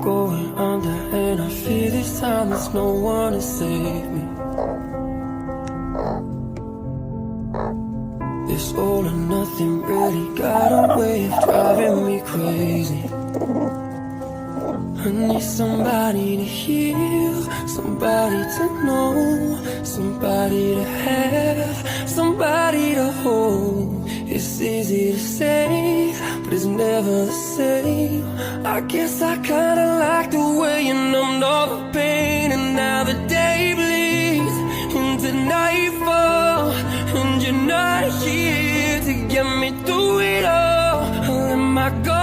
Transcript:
going under, and I fear this time there's no one to save me. This all or nothing really got a way of driving me crazy. I need somebody to heal, somebody to know, somebody to have, somebody to hold. It's easy to say, but it's never the same. I guess I kinda like the way you numbed all the pain, and now the day bleeds into nightfall, and you're not here to get me through it all. I let my guard